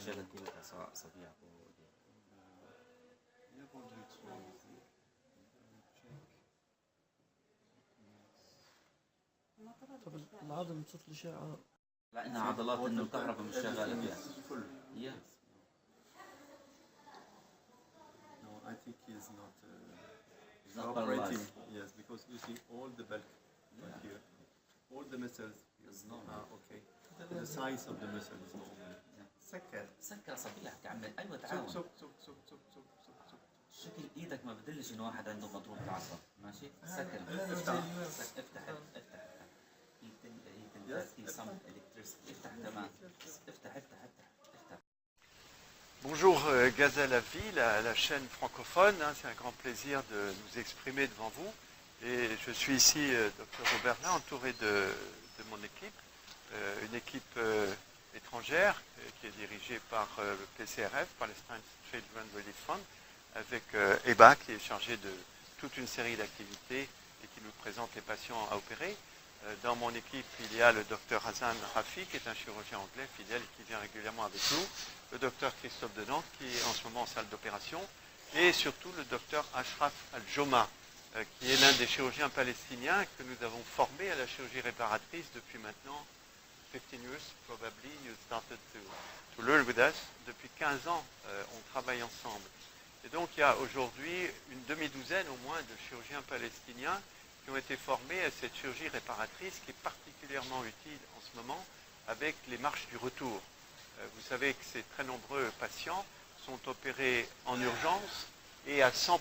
طب العظم صوت الإشاعة لا إنها عضلات إنه الكهرباء مش شغالة فيها. Yeah. No, I think he is not not operating. paralyzed. Yes, because you see all the bulk right here, all the muscles Is normal. okay. The size of the muscle is normal. سكر سكر صبيح تعمل. أيوة تعاون. سك شكل إيدك ما بدلش إنه واحد عنده مضروب عصب. ماشي. سكر. افتح. Bonjour Gaza la ville, la chaîne francophone, c'est un grand plaisir de nous exprimer devant vous. Et je suis ici, Dr Roberlin, entouré de mon équipe, une équipe étrangère qui est dirigée par le PCRF, Palestine Children Relief Fund, avec EBA qui est chargé de toute une série d'activités et qui nous présente les patients à opérer. Dans mon équipe, il y a le docteur Hassan Rafi, qui est un chirurgien anglais fidèle et qui vient régulièrement avec nous, le docteur Christophe Denant, qui est en ce moment en salle d'opération, et surtout le docteur Ashraf Al-Joma, qui est l'un des chirurgiens palestiniens que nous avons formé à la chirurgie réparatrice depuis maintenant 15 years, probably you started to learn with us. Depuis 15 ans, on travaille ensemble. Et donc, il y a aujourd'hui une demi-douzaine au moins de chirurgiens palestiniens qui ont été formés à cette chirurgie réparatrice qui est particulièrement utile en ce moment avec les marches du retour. Vous savez que ces très nombreux patients sont opérés en urgence et à 100%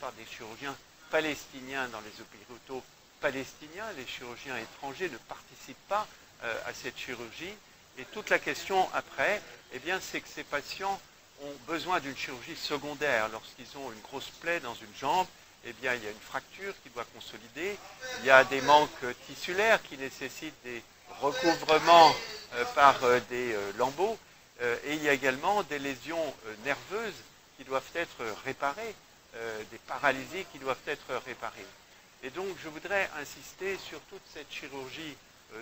par des chirurgiens palestiniens dans les hôpitaux palestiniens. Les chirurgiens étrangers ne participent pas à cette chirurgie. Et toute la question après, eh bien, c'est que ces patients ont besoin d'une chirurgie secondaire lorsqu'ils ont une grosse plaie dans une jambe. Eh bien, il y a une fracture qui doit consolider, il y a des manques tissulaires qui nécessitent des recouvrements par des lambeaux, et il y a également des lésions nerveuses qui doivent être réparées, des paralysies qui doivent être réparées. Et donc, je voudrais insister sur toute cette chirurgie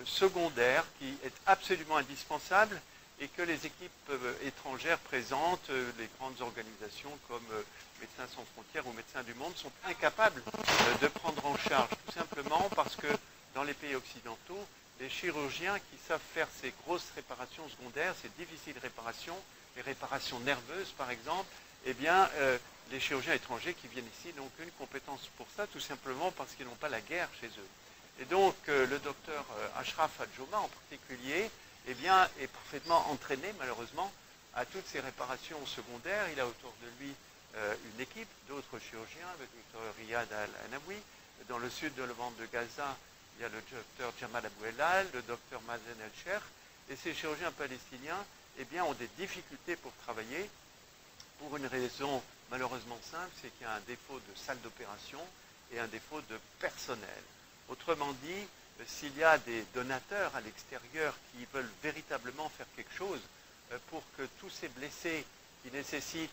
secondaire qui est absolument indispensable et que les équipes étrangères présentes, les grandes organisations comme Médecins sans frontières ou Médecins du monde sont incapables de prendre en charge, tout simplement parce que dans les pays occidentaux, les chirurgiens qui savent faire ces grosses réparations secondaires, ces difficiles réparations, les réparations nerveuses par exemple, eh bien, les chirurgiens étrangers qui viennent ici n'ont aucune compétence pour ça, tout simplement parce qu'ils n'ont pas la guerre chez eux. Et donc, le docteur Ashraf Al-Joma en particulier, eh bien, est parfaitement entraîné, malheureusement, à toutes ces réparations secondaires. Il a autour de lui une équipe d'autres chirurgiens, le docteur Riyad Al-Anawi. Dans le sud de la bande de Gaza, il y a le docteur Jamal Abou Elal, le docteur Mazen El-Sheikh. Et ces chirurgiens palestiniens, eh bien, ont des difficultés pour travailler pour une raison malheureusement simple, c'est qu'il y a un défaut de salle d'opération et un défaut de personnel. Autrement dit, s'il y a des donateurs à l'extérieur qui veulent véritablement faire quelque chose pour que tous ces blessés qui nécessitent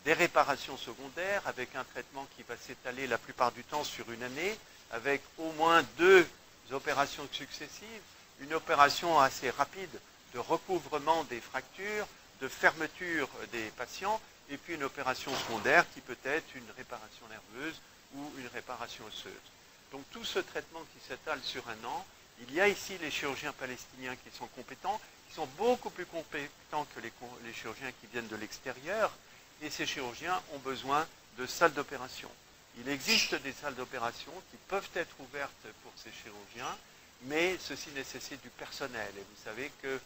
des réparations secondaires, avec un traitement qui va s'étaler la plupart du temps sur une année, avec au moins 2 opérations successives, une opération assez rapide de recouvrement des fractures, de fermeture des patients, et puis une opération secondaire qui peut être une réparation nerveuse ou une réparation osseuse. Donc tout ce traitement qui s'étale sur un an, il y a ici les chirurgiens palestiniens qui sont compétents, qui sont beaucoup plus compétents que les chirurgiens qui viennent de l'extérieur, et ces chirurgiens ont besoin de salles d'opération. Il existe des salles d'opération qui peuvent être ouvertes pour ces chirurgiens, mais ceci nécessite du personnel. Et vous savez que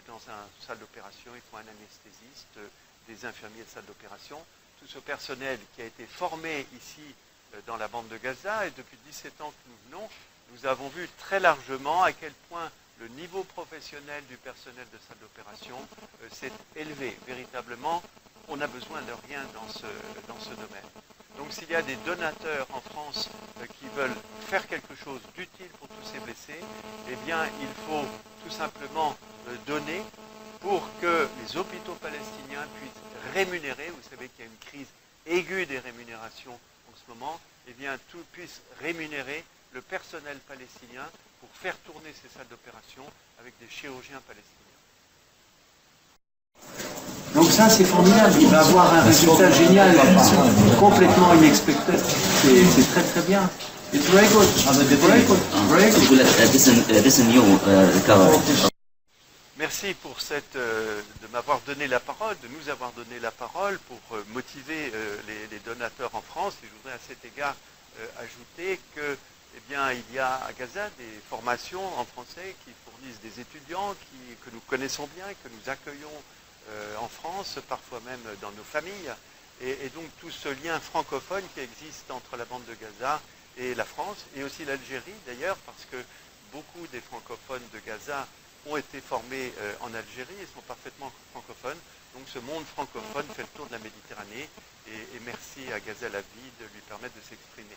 dans une salle d'opération, il faut un anesthésiste, des infirmiers de salle d'opération. Tout ce personnel qui a été formé ici dans la bande de Gaza, et depuis 17 ans que nous venons, nous avons vu très largement à quel point le niveau professionnel du personnel de salle d'opération s'est élevé. Véritablement, on n'a besoin de rien dans ce domaine. Donc s'il y a des donateurs en France qui veulent faire quelque chose d'utile pour tous ces blessés, eh bien il faut tout simplement donner pour que les hôpitaux palestiniens puissent rémunérer. Vous savez qu'il y a une crise aiguë des rémunérations en ce moment, eh bien tout puisse rémunérer le personnel palestinien pour faire tourner ces salles d'opération avec des chirurgiens palestiniens. Donc ça, c'est formidable. Il va avoir un résultat génial, complètement inexpected. C'est très très bien. It's very good. Very good. Very good. يقول لك this new cover. Merci pour de m'avoir donné la parole, de nous avoir donné la parole pour motiver les donateurs en France. Et je voudrais à cet égard ajouter que, eh bien, il y a à Gaza des formations en français qui fournissent des étudiants que nous connaissons bien et que nous accueillons en France, parfois même dans nos familles. Et donc tout ce lien francophone qui existe entre la bande de Gaza et la France, et aussi l'Algérie d'ailleurs, parce que beaucoup des francophones de Gaza ont été formés en Algérie et sont parfaitement francophones. Donc ce monde francophone fait le tour de la Méditerranée et merci à Gaza la vie de lui permettre de s'exprimer.